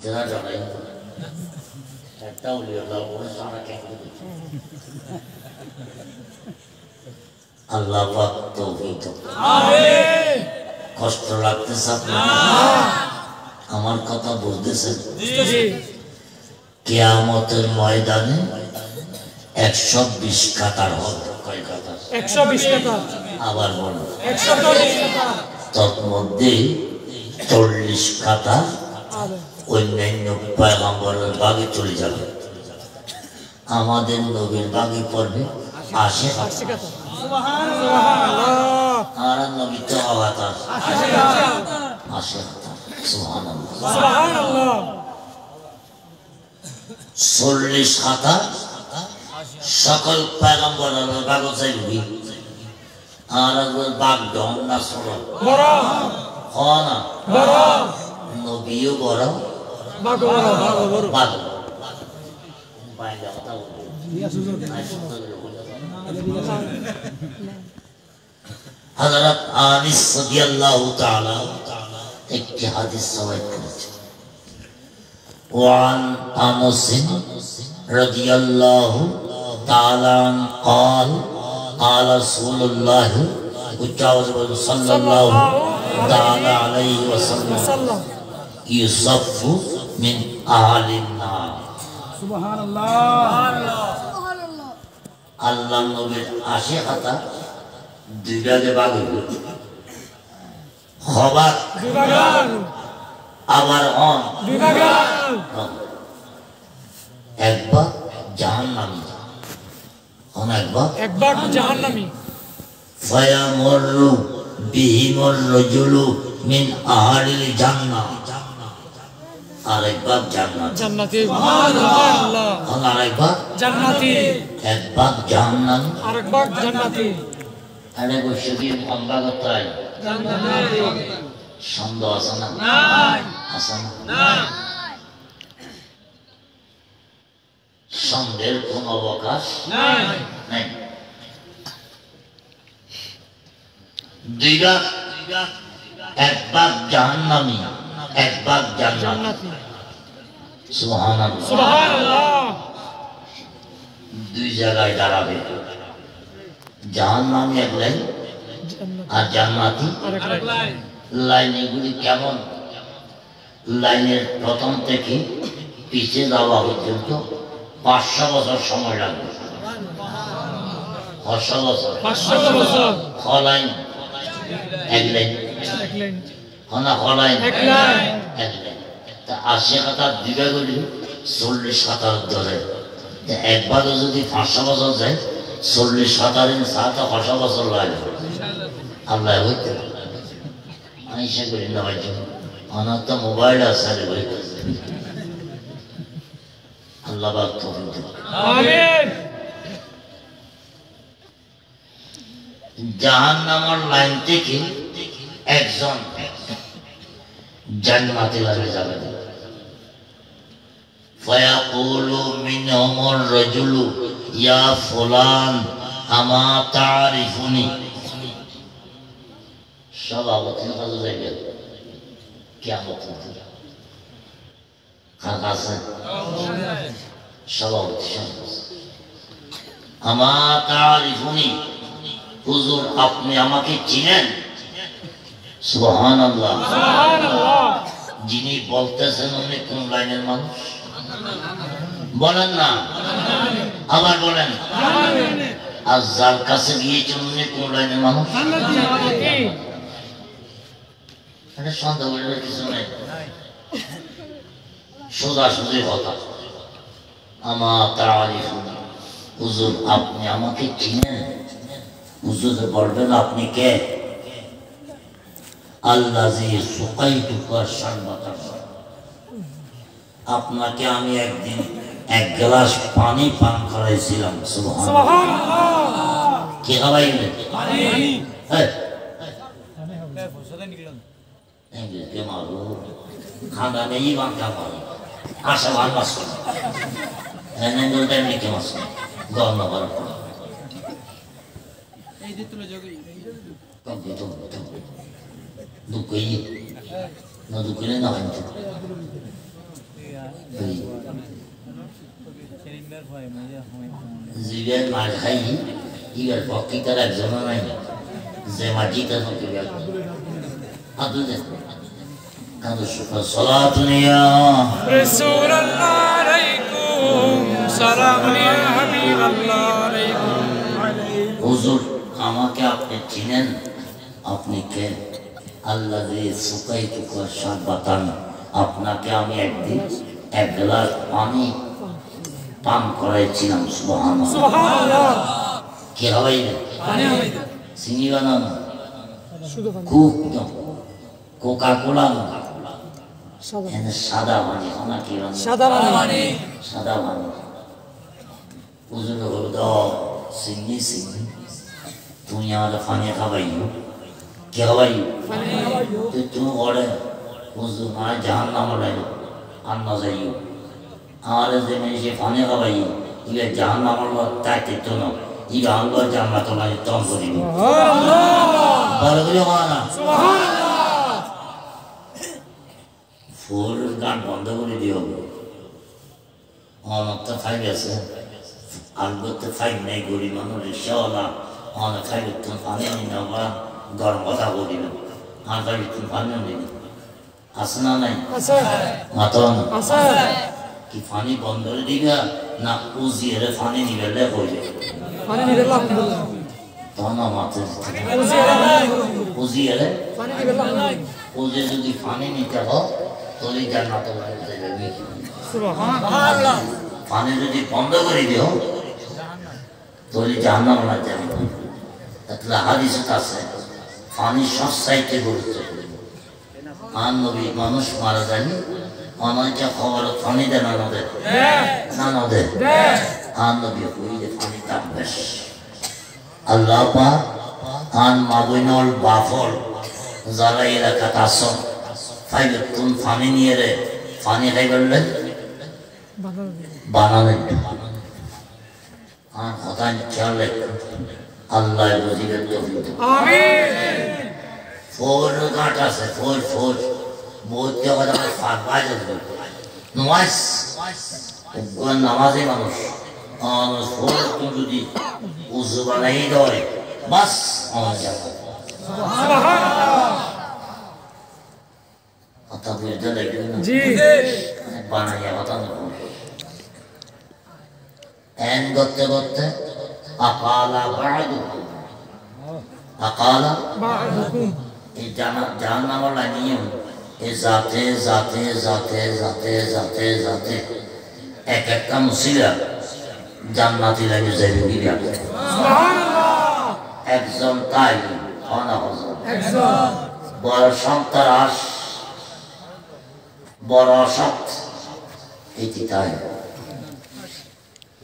যারা জড়াই একটাও লিয়াল্লাহ বলে সারা কেন আল্লাহ পাক তৌফিক আমিন কষ্ট লাগতেছে আপনার আমার কথা বুঝতেছেন জি কিয়ামতের ময়দানে 120 কাতার হবে কয় কাতার 120 কাতার আবার বলুন 120 কাতার তার মধ্যে 40 কাতার অন্যান্য পয়গম্বরের বাগে চলে যাবে আমাদের নবীর বাগে পড়বে 80 কাতার সুবহানাল্লাহ আর নবী তো আওয়াতার 80 কাতার সুবহানাল্লাহ সুবহানাল্লাহ 40 কাতার সকল পয়গম্বরের বাগে যাইবে আর বাগ ডন না সরো বড় হনা বড় নবীও বড় বাগ বড় বাগ বাইরে কথা বলবো হযরত আনিস রাদিয়াল্লাহু তাআলা একটি হাদিস রওয়ায়াত করেছেন ওয়ান আনাস রাদিয়াল্লাহু তাআলা قال قال رسول الله صلى الله تعالى عليه وسلم يصف من أهل النار سبحان الله আল্লাহ নবীর 80 কাতার দুই ভাগে ভাগ হইল খবর দুই ভাগ আবার অন দুই ভাগ একবার জাহান্নামী একবার জাহান্নামী ফায়ামুরু বিহিমুর রাজুলু মিন আহলিল জান্নাহ আরেকবার জান্নাতি সুবহানাল্লাহ আরেকবার জান্নাতি একবার জাহান্নাম আরেকবার জান্নাতি আরে বসে আমরা কোথায় জান্নাতি সন্দেহ আছে না নাই আছে না সন্দেহের কোন অবকাশ নাই দুইটা একবার জাহান্নামী একবার জান্নাতি সুবহানাল্লাহ সুবহানাল্লাহ দুই জায়গায় দাঁড়াবে জাহান্নামী এক লাইন আর জান্নাতি আরেক লাইন লাইনগুলি কেমন লাইনের প্রথম থেকে পিছে যাওয়া পর্যন্ত 500 বছর সময় লাগবে 500 বছর হলাইন এক লাইন হনা হলাইন এক লাইন তা 80 কাতার দিবে গলি 40 কাতার ধরে একবারও যদি 500 বছর যায় 40 কাতারের সাথে 500 বছর লাগবে আল্লাহ হইতে আইসা করি না ভাই আমার তো মোবাইল আছে রে ভাই আল্লাহ পাক তৌফিক আমিন জাহান্নামের লাইন থেকে একজন জান্নাতে যাবে ফায়াকুলু মিনহুমুর রাজুলু ইয়া ফুলান আমা তারিফুনি সভাপতির কাছে যাবে কিয়ামত কাছে সভাপতি আমা তারিফুনি হুজুর আপনি আমাকে চিনেন সুবহানাল্লাহ সুবহানাল্লাহ যিনি বলতেছেন উনি কোন লাইনের মানুষ বলেন না আবার বলেন আর যার কাছে গিয়েছেন উনি কোন লাইনের মানুষ এটা সন্দেহ করার কিছু নেই সোজাসুজি কথা আমার তারিফুনি হুজুর আপনি আমাকে চিনেন হুজুর বলবেন আপনি কে আল্লাযী সুকাইতুকা শারবাতান আপনাকে আমি একদিন এক গ্লাস পানি পান করাইছিলাম সুবহানাল্লাহ কি খাওয়াইলেন পানি হ্যাঁ কে মারো খানা নেই বাঁকা পানি আশা ভালো আছে এনে দুটাই নিকে মাছ গন্ধ করা এই যে তুলে যোগী তো দুকই না দুকই না হয় জিবের মার খাই ইবার পক্ষে তার একজন নাই যে মাটিটা নতুন আদু যে কাদু শুকর সালাতুন ইয়া রাসূলুল্লাহ আলাইকুম সালামুন ইয়া হাবিবাল্লাহ আলাইকুম হুজুর আমাকে আপনি চিনেন আপনি কে আল্লাহ রে সুকাই তুকা সাবাতান আপনাকে আমি একদিন এক গ্লাস পানি পান করাইছিলাম সুবহানাল্লাহ কি হয় পানি হয় চিনি বানানো শুধু কুক কোকা কোলা সাদা পানি না কি সাদা পানি সাদা পানি হুজুর হলো চিনি চিনি তুমি আমার পানি খাওয়াইও কি খাওয়াইও তুমি বলে হুজুর মানে জাহান্নাম লাইলো আর না যাইও আর যে মেয়ে পানি খাওয়াইও ইয়ে জাহান্নাম তাইতে তো না ইয়ে আল্লাহ জান্নাত লাই তম করিব ভালো করে না ফুল গান বন্ধ করে দিও অনেক তো ফাইভ আছে আলবত ফাইভ নেই গরিব মানুষ রিক্সাওয়ালা অনেক ফাইভ তুমি পানি আনি না বা গরম কথা বলিল আর ফাইভ তুমি পানি আনি আছে না নাই মাতো কি পানি বন্ধ করে দিবা না উজিয়ে পানি নিবে হইবে পানি নিবে তখন মাতে উজিয়ে পানি নিবে উজিয়ে যদি পানি নিতে হয় তোরই জান্নাত যাবে সুবহানাল্লাহ পানি যদি বন্ধ করে দিও তোরই জাহান্নাম যাবে তাহলে হাদিসে আছে পানি সবচাইতে গুরুত্বপূর্ণ আর নবী মানুষ মারা যায়নি অনেকে খবর পানি দেন না নদে আর নবী হইলে পানি দাম বেশ আল্লাহ পাক আন মাবইনল বাফল যারা এলাকাতে আসন ফাইলে তুমি পানি নিয়ে রে পানি খাই বললে বানানো আর কথা খেয়াল রাখো আল্লাহ বুঝিবেন আমিন ফোর গাট আছে ফোর বলতে কথা ফাঁকবাজ নমাজ নামাজে মানুষ ফোর তুমি যদি উজু বানাই দেয় বাস আমার যাবে কথা বুঝতে লাগবে না জি বানাইয়া কথা না এন করতে করতে আকালা বাদুকুম এই জাহান্নামের নিয়ম এই যাতে যাতে যাতে যাতে যাতে যাতে এক একটা মুসিলা জান্নাতি লাগে যাইবে কি সুবহানাল্লাহ একজন তাই অনা হযর একজন বড় সন্তারাস বড় সৎ এটি তাই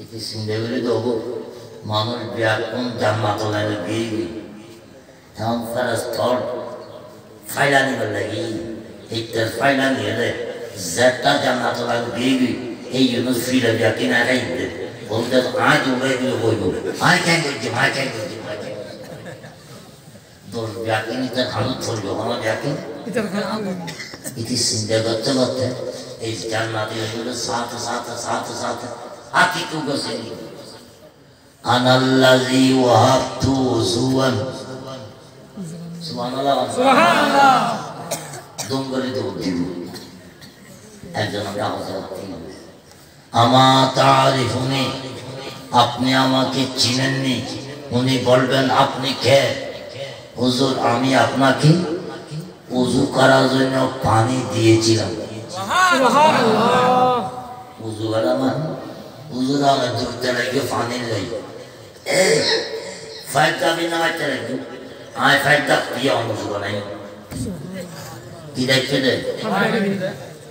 এটি সিন্ধেগুলি দেবো মানুষ ব্যাকুম জান্নাত লাগে গিয়ে এখন ফেরস্তর ফাইলা নিবার লাগি এইটার ফাইলা নিয়ে যেটা জান্নাত লাগে গিয়ে এই জন্য ফিরে ব্যাকি না খাইবে বলতে আজ উড়াই দিলে বইব আয় কেন করছি দোষ ব্যাকি নিতে খানো চলবে আমার ব্যাকি इति सिंधे करते करते इस जन्नती हुए साथ साथ साथ साथ आती तू कैसे अनल्लाज़ी वहाब्तु ज़ुवन सुबहानल्लाह दोंगली दो दिवु एक जन क्या हो सकती है अमा तारीफ़ुनी अपने आमा के चिन्हनी उन्हीं बोलबेन अपनी के हुजूर आमी अपना की উযু করার জন্য পানি দিয়েছিলাম সুবহানাল্লাহ উযু করা মানে উযু করার জন্য লাগে পানি লই এই ফাইটা বিনা মাইতে লাগে আয় ফাইটা পিয়া উযু করাই কি দেখতে দে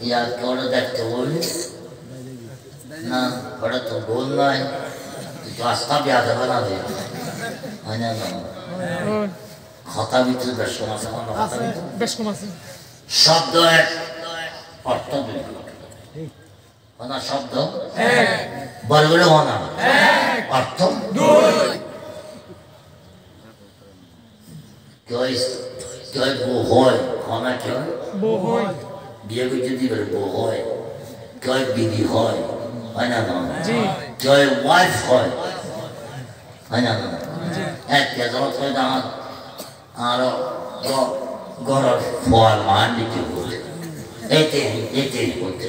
ইয়া কোন দেখতে বলি না বড় তো বল নাই তো আস্তা বিয়া দেবা না দে হয় না কথা ভিতরে বেশ কম আছে শব্দ এক অর্থ দুই কোনা শব্দ এক বড় বড় হনা এক অর্থ দুই কই বো হয় হনা কই বো হয় বিয়ে করতে দিবে বো হয় কই বিবি হয় হয় না না জয় ওয়াইফ হয় না না এক কেজন হয় না আর গড়র ফল মান দিতে হবে এতে করতে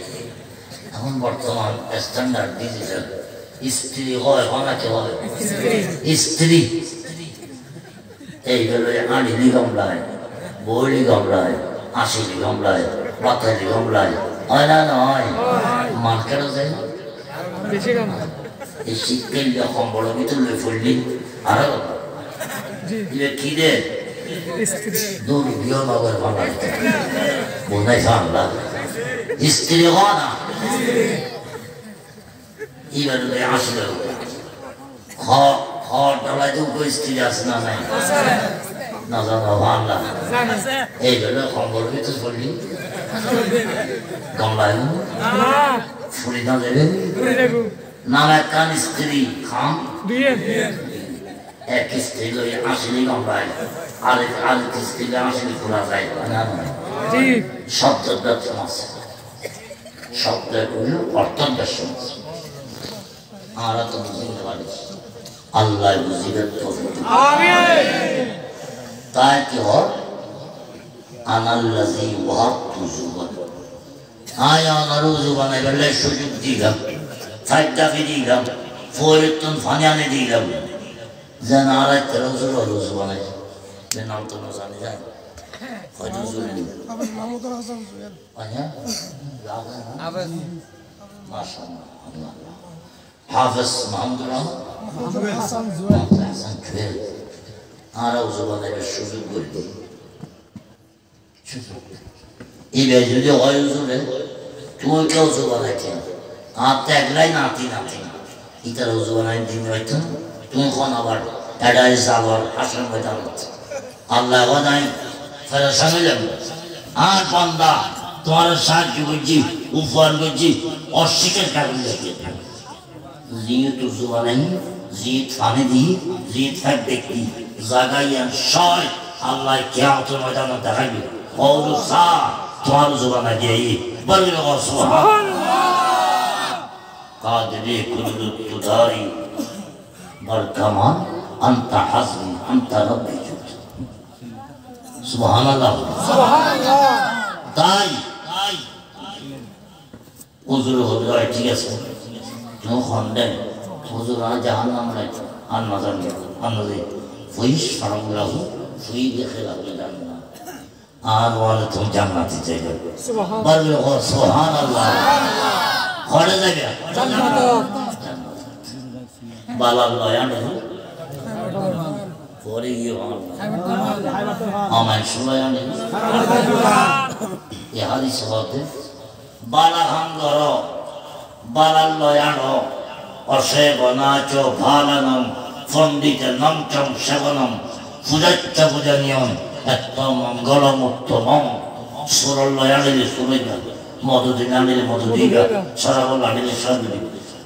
এখন বর্তমান স্ট্যান্ডার্ড ডিজিটাল স্ত্রী হয় অনাকে হয় স্ত্রী এইগুলো আড়িলি গামলায় বইলি গামলায় আশিলি গামলায় পাতালি গামলায় হয় না নয় মার্কেট আছে এই শীতকাল যখন বড় ভিতরে ফুললি আরো কি রে দূর বিয়ে নগর বাংলা বোনাই বাংলা স্ত্রী হয় না এবার আসলে খড় ডালায় তো স্ত্রী আছে না নাই না জানো বাংলা এইগুলো খবর ভিতরে ফুললি গামলায় ফুলি না দেবে নাম এক কান স্ত্রী খাম এক স্ত্রী লই আসলে গামলায় আরেক স্ত্রী আসলে খোলা যায় না শব্দের দর্শন আছে শব্দের অর্থের দর্শন আছে আমরা তো বুঝতে পারি আল্লাহ বুঝিবে তাই কি হয় আনাল্লাযী ওয়াহাবতু যুবান আয়া নারুজু বানাইলে সুযোগ দিলাম ফায়দা দিলাম ফরিতন ফানিয়ানে দিলাম যেন আর একটা রুজু বানাই যেন তো না জানি যায় হয়তো জুলি আবার মাহমুদুল হাসান জুয়েল আয়া আবার মাশাআল্লাহ হাফেজ মাহমুদুল হাসান জুয়েল আর রুজু বানাইলে সুযোগ করে দিই এবার যদি হয় জুলে তুমি কেউ জু বানাইতে আর তো একলাই নাতি ইতার রুজু বানাই দিন হয়তো তুমি কোন আবার এডাই সাগর হাসন ময়দান আল্লাহ বানাই ফেরা সামিলাম আর বান্দা তোমার সাহায্য করছি উপহার করছি অস্বীকার কারণ দেখে জিয়ত রুজু বানাই জিয়ত ফানে দিই জিয়ত ফেক দেখি জাগাইয়া সয় আল্লাহ কিয়ামতের ময়দানে দেখাইবে قول الساعة تعال زبانا جاي بلغ سبحان الله قادري كل التداري بركمان أنت حزمي أنت ربي جود سبحان الله তাই হুজুর হুজুর ঠিক আছে কেউ খন্ডেন হুজুর আর জাহান্নাম নাই আর নাজার আন্নাজে ফুইশ ফারামুল্লাহু ফুই দেখে লাগলে জান্নাত আর ওয়ালে তুমি জান্নাতে যাইবে সুবহানাল্লাহ সুবহানাল্লাহ ঘরে যাবে জান্নাত বালাল লয়ানে পরে গিয়ে আমার সুলয়ানে এই হাদিস হতে বালা হাঙ্গর বালাল লয়ানো অসেবনাচ ভালানম পণ্ডিত নমচম সেবনম পূজাচ্চ পূজনীয়ম এত মঙ্গলম উত্তমম সুরল্লয় আনিলে সুরইয়া মধুদিন আনিলে মধুদিগা সরাবল আনিলে সরবি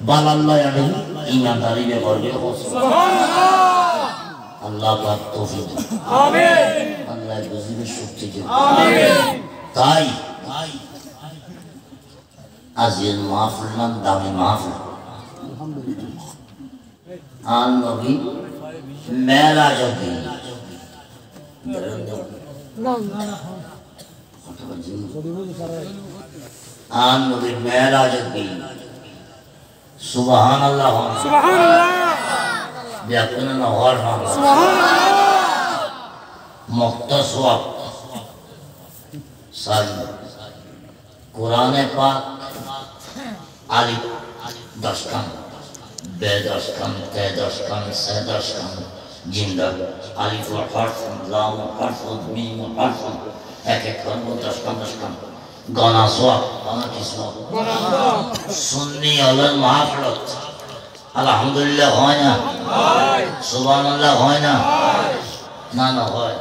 বালাল্লয় আনিলে ইমানদারিবে গর্বে আল্লাহ পাক তৌফিক আমিন আল্লাহ বুঝিবে শক্তি দেন আমিন তাই আজকের মাহফিল নাম দামি মাহফিল আল নবী মেরাজ হবে आन नबी मेराज की सुभान अल्लाह व्यापन नवार मुख्तस वक्त साल कुरान पाक आली दशकन बे दशकन ते दशकन से दशकन जिंदा आलिफ व हर्फ लाम व हर्फ मीम व हर्फ एक एक कन व दशकन गाना सोआ गाना किसवा सुन्नी अलग महाफलत अल्हम्दुलिल्लाह হয় না সুবহানাল্লাহ হয় না না না হয়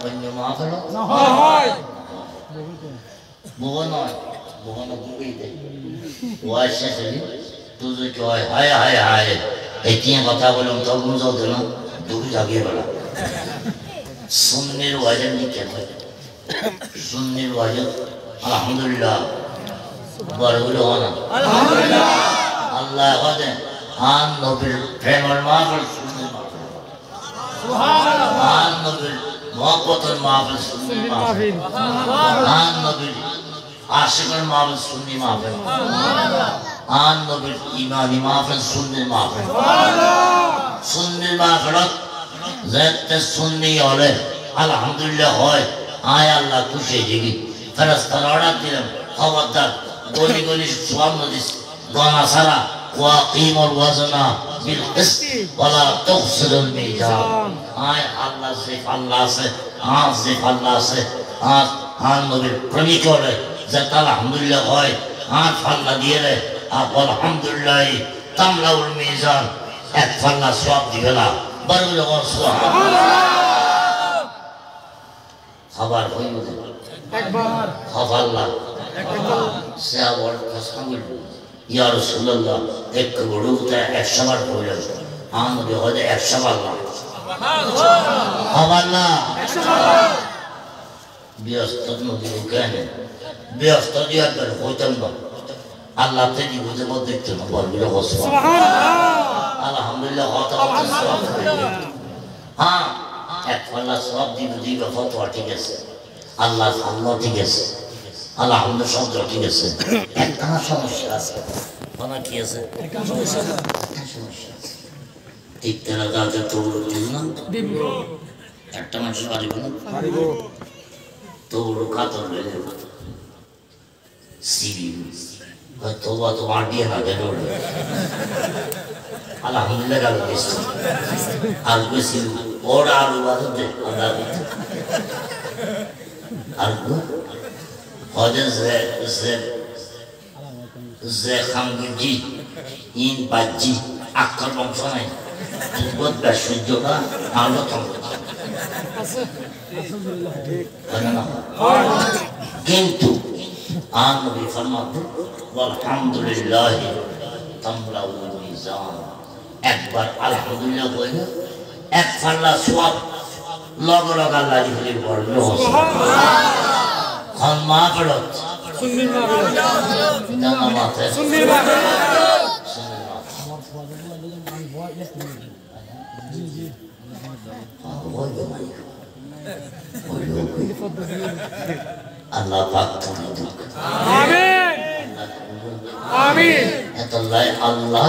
অন্য মাহফিলত না হয় বগনা বুঝিতে ওয়াশা চলি তুই কয় হায় হায় হায় এই কথা বললাম তো বুঝো দিল দুই জাগে বলা সুন্নির ওয়াজন কি হয় সুন্নির ওয়াজন আলহামদুলিল্লাহ বড় হলো না আলহামদুলিল্লাহ আল্লাহ হদে আন নবীর প্রেমের মাহফিল সুন্নির মাহফিল সুবহানাল্লাহ আন নবীর মোহব্বতের মাহফিল সুন্নির মাহফিল আন নবীর আশিকের মাহফিল সুন্নি মাহফিল সুবহানাল্লাহ আন নবীর ঈমানি মাহফিল সুন্নির মাহফিল সুবহানাল্লাহ সুন্নির মাহফিল যেতে সুন্নি হলে আলহামদুলিল্লাহ হয় আয় আল্লাহ খুশি হয়ে ফেরেশতারা অর্ডার দিলেন খবরদার গলি গলি সওয়াব নদিস গনা সারা ওয়াকিমুল ওয়াজনা বিল কিসত ওয়ালা তুখসিরুল মিজান আয় আল্লাহ সে আল্লাহ সে আজ সে আল্লাহ সে আজ আন নবীর প্রেমিক হলে যেতে আলহামদুলিল্লাহ হয় আজ আল্লাহ দিয়ে রে আলহামদুলিল্লাহ তামলাউল মিজান এক পাল্লা সওয়াব দিবে না বরগুলো সুবহানাল্লাহ খবর হইল একবার খবরলা একবার সে আবার কসম ইয়া রাসূলুল্লাহ এক বড়ুতে 100 বার বললেন আমাদের হয়তো 100 বার না সুবহানাল্লাহ খবরলা 100 বার ব্যস্ত নদী কেন ব্যস্ত দিয়া করে হইতাম না আল্লাহ তেজি বুঝে বল দেখতে না বলগুলো সুবহানাল্লাহ আলহামদুলিল্লাহ হ্যাঁ এক পাল্লা সব দিবে ফতোয়া ঠিক আছে আল্লাহ আল্লাহ ঠিক আছে আলহামদুলিল্লাহ শব্দ ঠিক আছে একটা সমস্যা আছে কোন কি আছে একটা সমস্যা ঠিক তেরা গাছে তোড় দিল না একটা মানুষ পারিব না পারিব তোড় কাতর হয়ে যাবে সিবি তোবা তো মাটিয়ে না দেন আলহামদুলিল্লাহ গাল দিচ্ছে আর বেশি ওরা আলু বাদে আল্লাহ আর হজে যে খামগুজি ইন বাজি আক্কর বংশ নাই বহুত সূর্যটা আলো থামবে কিন্তু আন নবী ফরমাতেন আলহামদুলিল্লাহ তামলাউল মিজান একবার আলহামদুলিল্লাহ বলে এক পাল্লা সওয়াব লগ লগ আল্লাহ দিলে বলল সুবহানাল্লাহ খান মাহফিলত সুন্নির মাহফিলত জানা মাতে সুন্নির মাহফিলত জি জি আল্লাহ পাক তুমি দুঃখ আমিন আমিন এতলাই আল্লাহ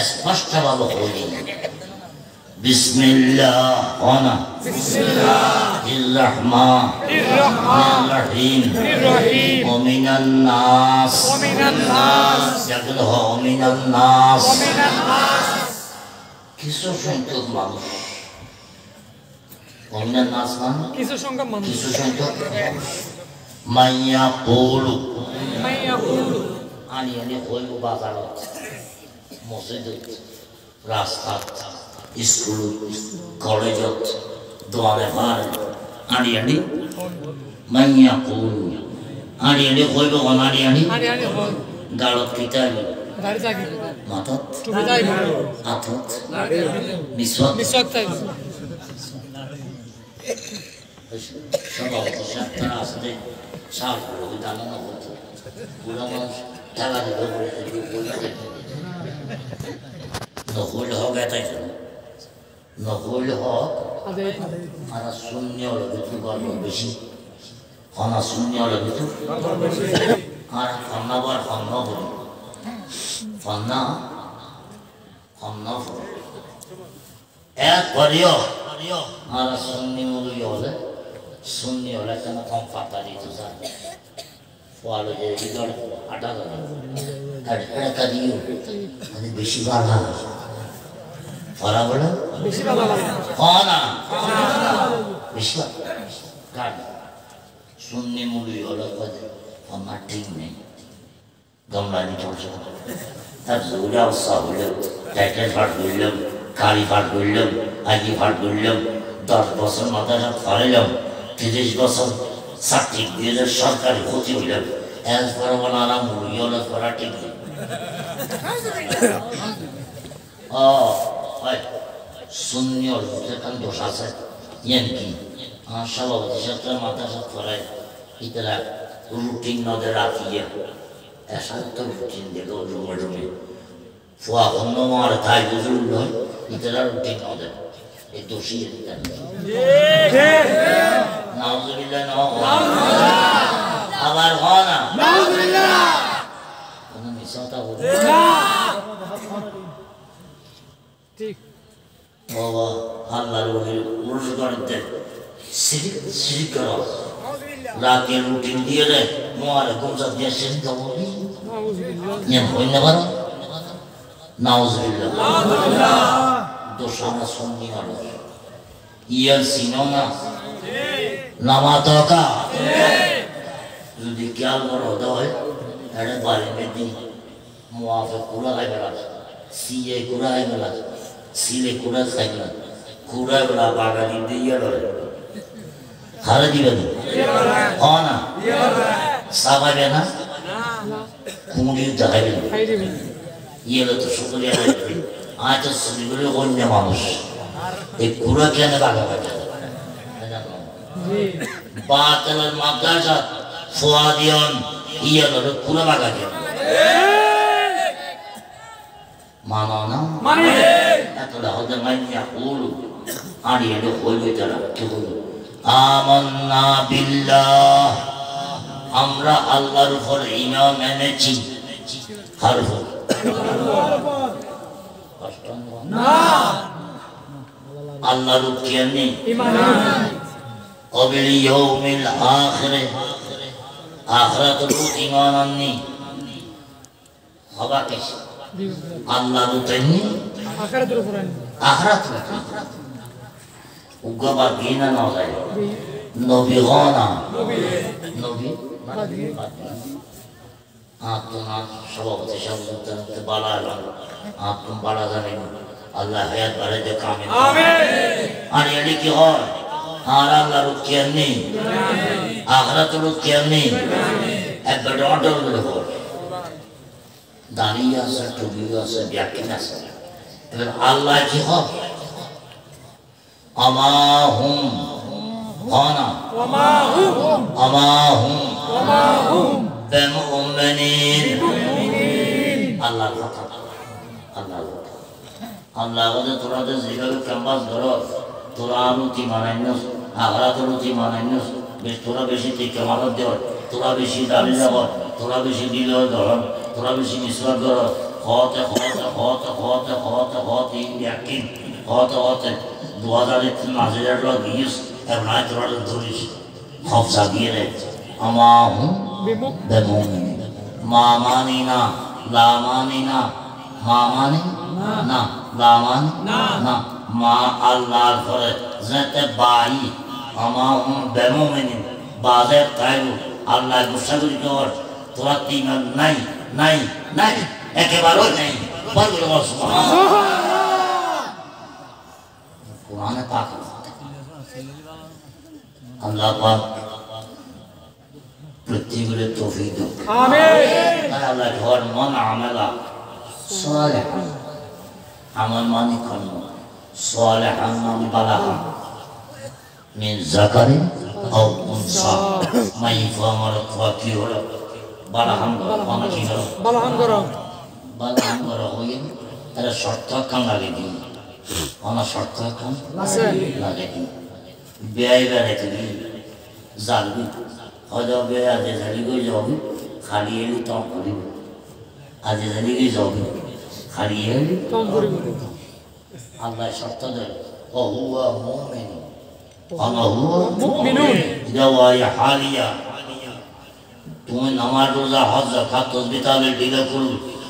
স্পষ্টভাবে বলি বিসমিল্লাহ ওয়ানা বিসমিল্লাহির রহমানির রহিম ওয়া মিনান নাস যেগুলো ওয়া মিনান নাস কিছু সংখ্যক মানুষ ওয়া মিনান নাস মানে কিছু সংখ্যক মানুষ মাইয়া কুলু আনি হইব বাজারত মসজিদত রাস্তাত স্কুল কলেজত দোয়ারে ভার আনি মাইয়া কুলু আনি হইব আনি গালত কিতাব গাড়ি চাকি মাথাত টুপি যাইব হাতত মিসওয়াক চাইব সভাপতি সাহেব তারা আসলে সাহায্য করবে দানা না করতে বুড়া মানুষ টাকা দিতে নকল হক এটাই নকল হক আর শূন্য কিন্তু গর্ব বেশি খানা শূন্য কিন্তু আর খান্নাবার খান্না বলি খান্না খান্না এক করিও আর শূন্য মুরগি হলে শূন্য হলে কেন কম পাতা দিত স্যার ফলে যে ভিতরে আটা একটা দিও মানে বেশি ভালো ফলা বলে বেশি ভালো না বেশি কাট শূন্য মুরগি হলে আমার ঠিক নেই গামলা নিয়ে চলছে তার জোরে অবস্থা হইল টাইটেল ফাট করলাম কালি ফাট করলাম আগে ফাট করলাম 10 বছর মাদ্রাসা পড়াইলাম 30 বছর সার্টিফিকেটের সরকারি ক্ষতি হইলাম এরপরে বলা না মুরগি হলে করা ঠিক নেই শূন্য যেখানে দোষ আছে ইয়ানকি আমার সভাপতি সাথে মাদ্রাসা পড়ায় ইতারা রুটিন নদের রাখিয়ে এসার তো রুটিন দেখো রুমে রুমে ফুয়া অন্য মার তাই বুঝুল নয় ইতারা রুটি না দেয় এই দোষী নাউজুবিল্লাহ আবার হয় না কোনো মিশাটা বলবে বাবা আল্লাহর ওহির মুর্শিদাবাদের শিরিক করা রাতের রুটিন দিয়ে দেয় মোয়ারে গোমজা দিয়ে শিরিক বলি নিয়ম হই না পারো নাউজুবিল্লাহ দোষানা সঙ্গী মানুষ ইয়ার সিনো না নামাতকা যদি খেয়াল করো হয় এটা বাড়ি মেদি মুআফে কুড়া খাই বেলা সিয়ে কুড়া খাই বেলা সিলে কুড়া খাই বেলা কুড়া বেলা বাগানি দিয়ে ধরে হারে দিবে না না সাবাবে না কুড়ি দেখাইবে না ইয়েলো তো শুক্রিয়া আজ তো শুনিগুলো অন্য মানুষ এই কুড়া কেন বাগা বাগা বাতেলের মাদ্রাসা ফুয়াদিয়ন ইয়েলো কুড়া বাগা কেন মানো না মানে এতটা হতে মাইয়া হলো আর এলো হইবে তারা কি হলো আমান্না বিল্লাহ আমরা আল্লাহর উপর ঈমান এনেছি হারফ না আল্লাহর উপর ঈমান অবিল ইয়াউমিল আখিরে আখিরাতের উপর ঈমান আননি হবা কি আল্লাহর উপর আখিরাতের উপর আখিরাতের উগবা গিনা না যায় নবী গানা নবী আত্মা সভাপতি সভাপতি বালা আত্ম বালা জানে আল্লাহ হায়াত বাড়াই দে কামিল আমিন আর এলি কি হয় আর আল্লাহর উকিয়ার নেই আখিরাতের উকিয়ার নেই একবার অর্ডার করে হয় দাঁড়িয়ে আছে টুপি আছে ব্যাখ্যা আছে এবার আল্লাহ কি হয় আমাহুম হানা আমাহুম বিমুমিনিন আল্লাহর কথা আল্লাহর কথা আল্লাহ বলে তোরা যে যেভাবে ক্যাম্পাস ধরো তোরা আনুতি মানাইনস আখরাতুতি মানাইনস বেশ তোরা বেশি কেমালত দেও তোরা বেশি দাবি যাব তোরা বেশি দিল ধর তোরা বেশি মিসওয়াক ধর হতে হতে হতে হতে হতে হতে ইয়াকিন হতে হতে 2000 মাঝে যাওয়া গিয়েস এবং আজ তোরা ধরিস খফসা দিয়ে রে আমাহুম বিমুমিনিন মা মানি না লা মানি না মা মানি না লা মানি না মা আল্লাহর ঘরে যেতে বাই আমাহুম বিমুমিনিন বাজে তাইবু আল্লাহ গুসা করি কর তোরা তিমান নাই নাই নাই একেবারেই নাই বল সুবহানাল্লাহ কোরআনে পাক আল্লাহ পাক প্রত্যেকের তৌফিক দান আমিন আল্লাহ ঘর মন আমালা সালেহ আমল মানি কর্ম সালেহ আমল বালাহা মিন যাকারি আও উনসা মাই ফামার কি হলো বালাহাম মানে কি হলো বালাহাম করো হইন তারা শর্ত কাম লাগে দিন অনা শর্ত কাম লাগে দিন বেআই বেড়াইতে দিন জানবি হয়তো বে আজে ঝাড়ি গই যাবি খালি এলি তম করিব আজে ঝাড়ি গই যাবি খালি এলি তম করিব আল্লাহ শর্ত দেয় ও হুয়া মুমিন আনা হুয়া মুমিনুন জাওয়াই হালিয়া তুমি নামাজ রোজা হজ যাকাত তাসবিহ তাহলিল দিলে করু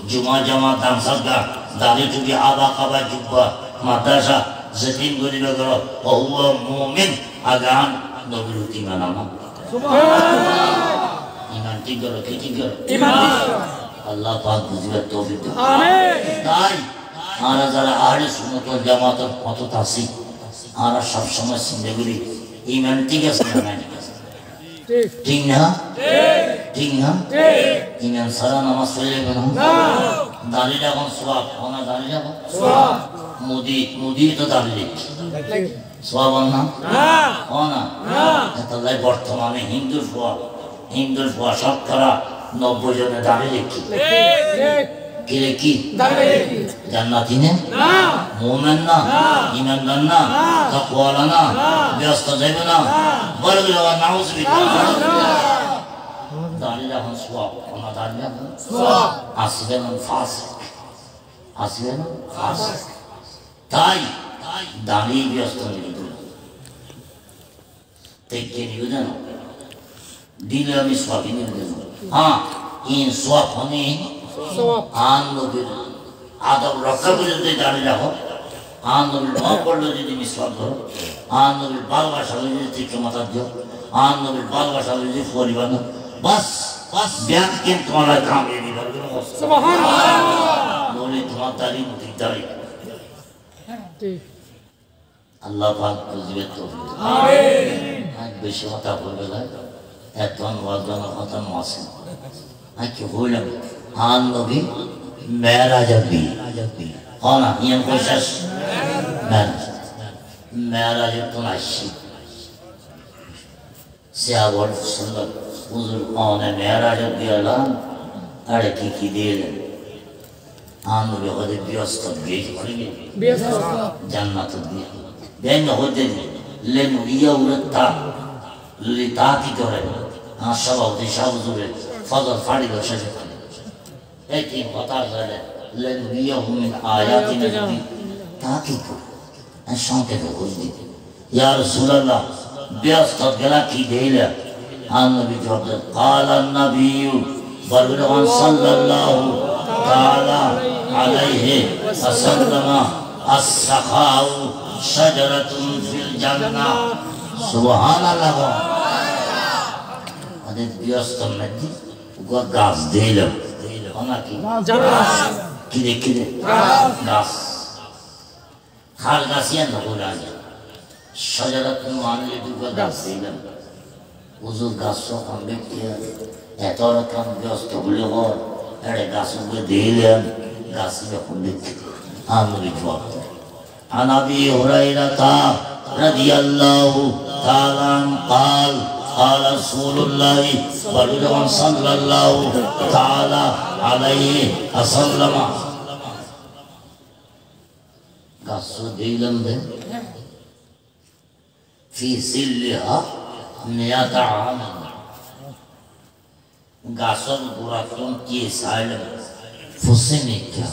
জুমা জামা দান সাদকা দাড়ি টুপি আবা কাবা জুব্বা মাদ্রাসা যতীন গরিবে করো ও হুয়া মুমিন আগান নবীর ঈমান আনা ঈমান ঠিক করো কি ঠিক করো ঈমান আল্লাহ পাক বুঝিবার তৌফিক দান আমিন তাই আমরা যারা আহলে সুন্নাত ওয়াল জামাতের পথে আছি আমরা সব সময় জিন্দেগি ঈমান ঠিক আছে না ঠিক না ঠিক না ঈমান সারা নামাজ পড়লে না দাঁড়িয়ে যখন সওয়াব ওনা দাঁড়িয়ে যাব সওয়াব মুদি তো দাঁড়িয়ে সওয়াব না ওনা তাহলে বর্তমানে হিন্দুর ফুয়া শতকরা 90 জনে দাঁড়িয়ে লিখি কিরে কি জান্নাতি না মুমিন না ঈমানদার না তাকওয়ালা না ব্যস্ত যাবে না বড় বড় নাউজুবিল্লাহ দাঁড়িয়ে যখন সওয়াব ওনা দাঁড়িয়ে সওয়াব আসবে না ফাসিক আসবে না ফাসিক তাই দাঁড়িয়ে ব্যস্ত নেই দেখে নিবে জানো দিলে আমি সবই নিয়ে দেব হ্যাঁ ইন সওয়াব হনে আনন্দের আদব রক্ষা করে যদি দাঁড়িয়ে রাখো আনন্দের ন পড়লে যদি মিসওয়াক ধরো আনন্দের ভালোবাসা যদি ঠিক মাথা দিও আনন্দের ভালোবাসা যদি পরিবার বাস বাস ব্যাগ কেন তোমার কামিয়ে দিবে বলে তোমার দাঁড়িয়ে ঠিক দাঁড়িয়ে আল্লাহ পাক বুঝবে তো আমিন বেশি কথা বলবে না এখন ওয়াজনা কথা মাসে কি হইলাম আন নবী মেরাজ নবী হনা ইয়ান কোশাস মেরাজ তো নাশি সিয়াবল সুন্দর হুজুর ওনে মেরাজ দিয়ালাম আরে কি দিলেন আন নবী হতে ব্যস্ত ব্যস্ত জান্নাত দিয়ে দেন হতে লেন ইয়া উরতা লিতা কি করে সবাই দিশা হুজুরে ফজল ফাড়ি বসে একই কথা বলে লেন ইয়া মিন আয়াতিনা তাকি সংকেত বুঝদি ইয়া রাসূলুল্লাহ ব্যস্ত গলা কি দেইলা আন নবী জবাব দেন قال النبي বরগুন সাল্লাল্লাহু তাআলা আলাইহি ওয়াসাল্লাম as-sakhaa'u shajaratun fil jannah subhanallah ade ব্যস্ত নাকি গো গাছ দিলাম ওনাকি জান্নাত কিরে গাছ খাল গাছিয়ান বলা যায় শাজারাতুন মানে দুগো গাছ দিলাম হুজুর গাছ সব ব্যক্তি এত রকম ব্যস্ত হলে হয় এর গাছকে দিলেন গাছ যখন দেখতে আমি জবাব عن ابي هريره رضي الله تعالى عنه قال قال رسول الله صلى الله تعالى عليه وسلم قصديلم في سلها 100 عام গাছর গোড়াতন কি সাইলেম ফুসিনিকা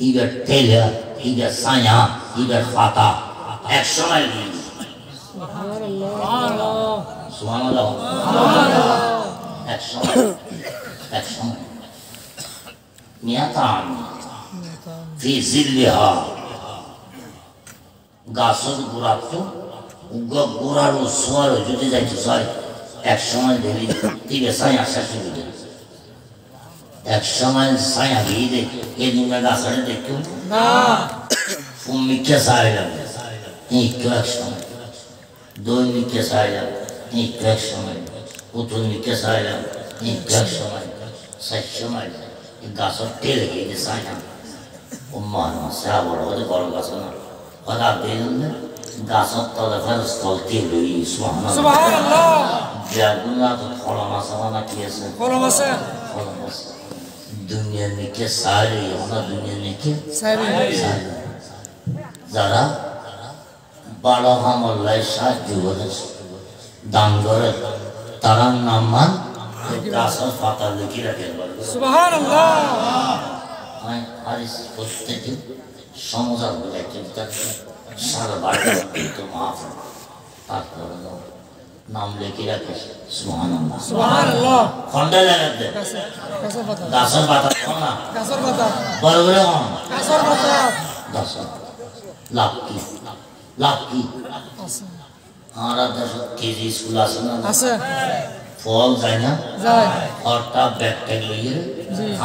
ইগা তেলা ইগা সায়া ইগা ফাতা 100 মাইল সুবহানাল্লাহ সুবহানাল্লাহ সুবহানাল্লাহ 100 মিয়াতান ফি জিল্লিহা গাছর গোড়াতন গোড়ার সোয়ার যদি যাইতে চাই 100 মাইল দেরি ঠিক আছে সায়া শেষ হয়ে যাবে 100 মাইল সায়া দিয়ে এই দুনিয়া গাছরে দেখো না ফুমিকে সাইলাম এই 100 মাইল দৈনিকে সাইলাম এই 100 মাইল উত্তরনিকে সাইলাম এই 100 মাইল 600 মাইল গাছর তেলে গিয়ে সায়া উম্মান সায়া বড় হতে বড় গাছ না কথা দিলেন গাছর তলে ফেরস্তল তেল সুবহানাল্লাহ জাগুনা তো ফলা মাসানা কি আছে ফলা মাসা দুনিয়া নিকে সারে ওনা দুনিয়া নিকে সারে যারা বড় আমলাই সাহায্য করেছে দান করে তারা নামান গাছের পাতা লিখে রাখেন সুবহানাল্লাহ আমি হারিস প্রত্যেকে সমাজের বুঝাইতে সারা বাড়ি তো মাফ তারপরে নাম লিখে রাখে সুবহানাল্লাহ সুবহানাল্লাহ ফন্ডা লাগাতে গাছের পাতা না গাছের পাতা বড় বড় গাছের পাতা গাছের লাকি আছে আর 10 কেজি স্কুল আছে না আছে ফল যায় না যায় হরটা ব্যাগটা লইয়ে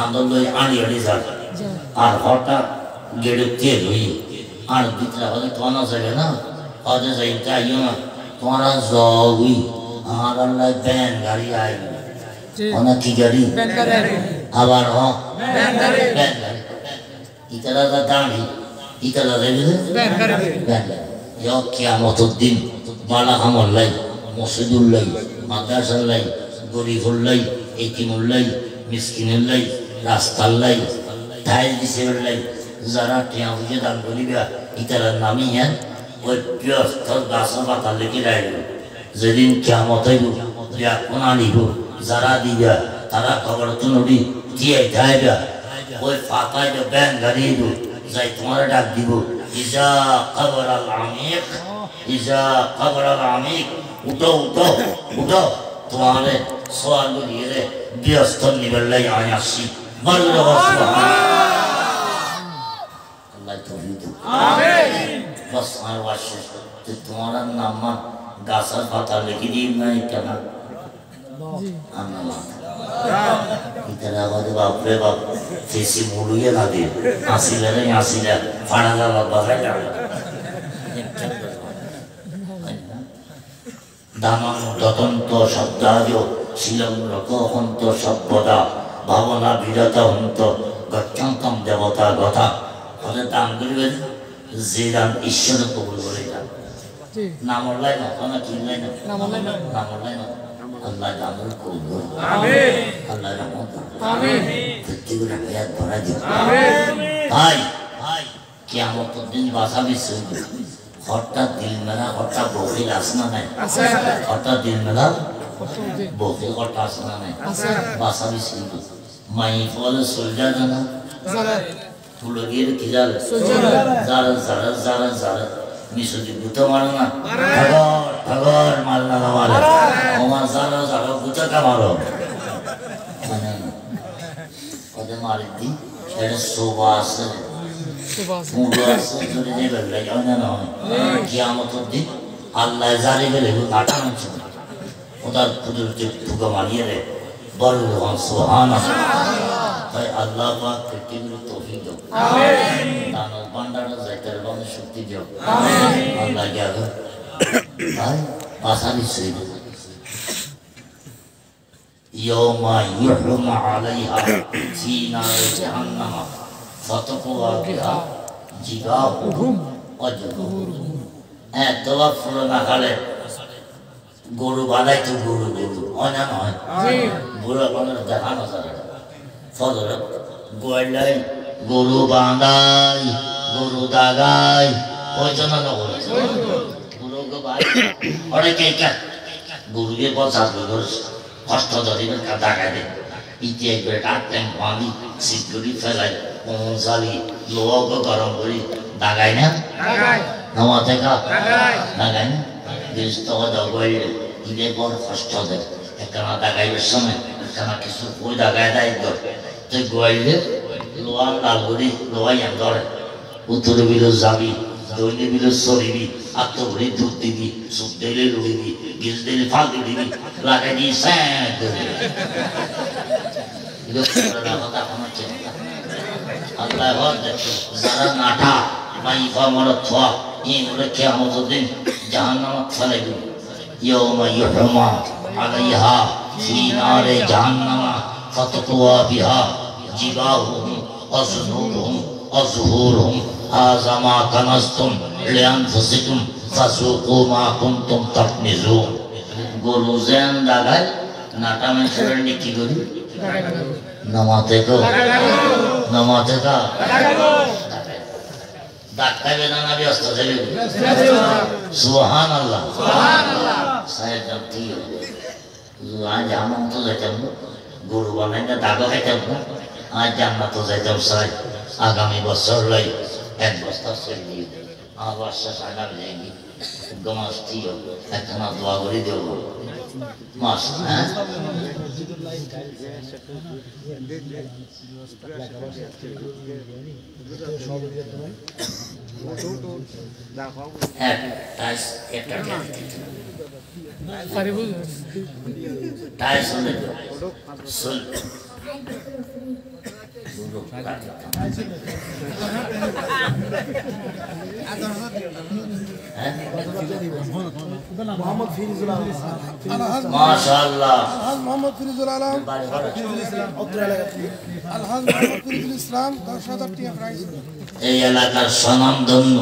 আন্দোলন লই আনি আনি যায় আর হরটা গেড়ে তে লই আর ভিতরে হলে কোনা যাবে না আদে যাইতে আইও না তোরা যাওই আর আল্লাহ ব্যান গাড়ি আই ওনা কি গাড়ি ব্যান গাড়ি আবার ব্যান গাড়ি ইতারা দাঁড়ি ইতারা যাবে ব্যান গাড়ি ব্যান ইয়া কিয়ামতের দিন বালা আমল লাই মসজিদুল লাই মাদ্রাসার লাই গরিবুল লাই এতিমুল লাই মিসকিনুল লাই রাস্তার লাই টাইল দিছে লাই যারা টিয়া বুঝে দান করিবা ইতারা নামি হ্যাঁ ওই ব্যস্ত গাছের পাতা লেগে রাখব যেদিন কিয়ামত হইব কোনা নিব যারা দিবা তারা খবর তো নদী দিয়ে যাইবা ওই পাতায় ব্যাং গাড়িয়ে দিব যাই তোমার ডাক দিব ইজা কবর আল আমিক ইজা কবর আল আমিক উঠো উঠো উঠো তোমারে সোয়াল করিয়ে রে ব্যস্ত নিবেল লাই আমি আসছি বলল আল্লাহ তৌফিক আমিন বস আর ওয়াশ তোমার নাম গাছের পাতা লিখে দিই নাই কেন আল্লাহ ইতারা আমাদের বাপরে বাপ ফেসি মুলুয়ে না দিয়ে আসিলে রে আসিলে ফাড়া যাওয়া বাজায় না দানং ততন্ত শব্দাজ শিলং রকহন্ত সভ্যতা ভাবনা বিরত হন্ত গচ্ছন্তম দেবতা কথা ওদের দান করবেন যে দান ঈশ্বর কবুল করে যান নাম অল্লাই না কোনো চিনলাই না নাম অল্লাই না আল্লাহ দামুল কবুল আমিন আল্লাহ রহমত আমিন প্রত্যেকটা হায়াত ভরা দিন আমিন ভাই ভাই কিয়ামতের দিন বাঁচাবি শুনবে হঠাৎ দিল মেলা হঠাৎ বকিল আসনা নাই হঠাৎ দিল মেলা বকিল হঠাৎ আসনা নাই বাঁচাবি শুনবে মাই ফলে সোলজা জানা ফুলো গিয়ে কি যাবে যারা যারা যারা যারা মিশরি গুতো মারো না ঠগর ঠগর মারনা না মারে আমার যারা যারা গুতোটা মারো মানে ওদের মারি দি এটা শোভা আছে মুড়ো আছে যদি নেবে লাগে না নয় কিয়ামতের দিন আল্লাহ জারি বেলে কাটা মানছে ওদের কুদরতে ঠুকা মারিয়ে রে বড় সুবহানাল্লাহ ভাই আল্লাহ পাক পৃথিবীর তৌফিক দাও আমিন দানের ভান্ডারে যাইতে রকম শক্তি দাও আমিন আল্লাহ জাগো ভাই আসানি সইদ ইয়াউমা ইউহমা আলাইহা ফি নার জাহান্নাম ফাতাকুয়া বিহা জিবাহুম ওয়াজহুরুহুম দোয়া ফুলনা খালে গরু বানাই তো গরু গরু হয় না নয় বুড়া বানানো দেখানো যায় ফজর গোয়ালাই গরু বাঁধাই গরু দাগাই ওই জন্য গরুকে ভাই অনেকে গরুকে বসাবে কষ্ট ধরিবে দাগাই দে ইতিহাস করে টাট্টেন পানি শীত করি ফেলাই কোমল চালি লোহাকে গরম করি দাগাই না নামা থেকে দাগাই না গৃহস্থ দগাইলে ইলে বড় কষ্ট দেয় একখানা দাগাইবের সময় একখানা কিছু ওই দাগাই দেয় তুই গোয়াইলে লোহা লাল করি লোহাই ধরে উত্তরে বিলো যাবি দৈনে বিলো সরিবি আত্মভরি দুধ দিবি সুখ দিলে লুড়িবি গিজ দিলে ফাল দিবি লাগাই দিয়ে স্যাঁক আল্লাহ দেখো যারা নাটা মাইফা মরা থোয়া এগুলো কিয়ামতের দিন জাহান্নামে ফেলে দিবে ইয়াউমা ইউহমা আলাইহা ফি নারে জাহান্নাম ফাতাকুয়া বিহা জিবাহুম ওয়াজহুরুহুম ওয়াজহুরুহুম হাযা মা কানাজতুম লিআনফুসিকুম ফাযুকু মা কুনতুম তাকনিজুন গরু যেন দাগায় নাটা মানুষের কি করি নামাতে গো নামাতে গা ডাক্তার বেদানা ব্যস্ত ছিল সুবহানাল্লাহ সুবহানাল্লাহ সাহেব জব্দি আজ জান্নাত তো যাইতাম গরু বানাই না দাগা খাইতাম আজ জান্নাত তো যাইতাম সাহেব আগামী বছর লাই এক বস্তা সেল দিয়ে আবার আগামী যাইনি গমাস্তি একখানা দোয়া করে দেব মাস হ্যাঁ मोहम्मद फिरिजुल आलम माशाअल्लाह मोहम्मद फिरिजुल आलम अलहाज मोहम्मद फिरिजुल इस्लाम 10,000 টাকা প্রাইস এই এলাকার স্বনামধন্য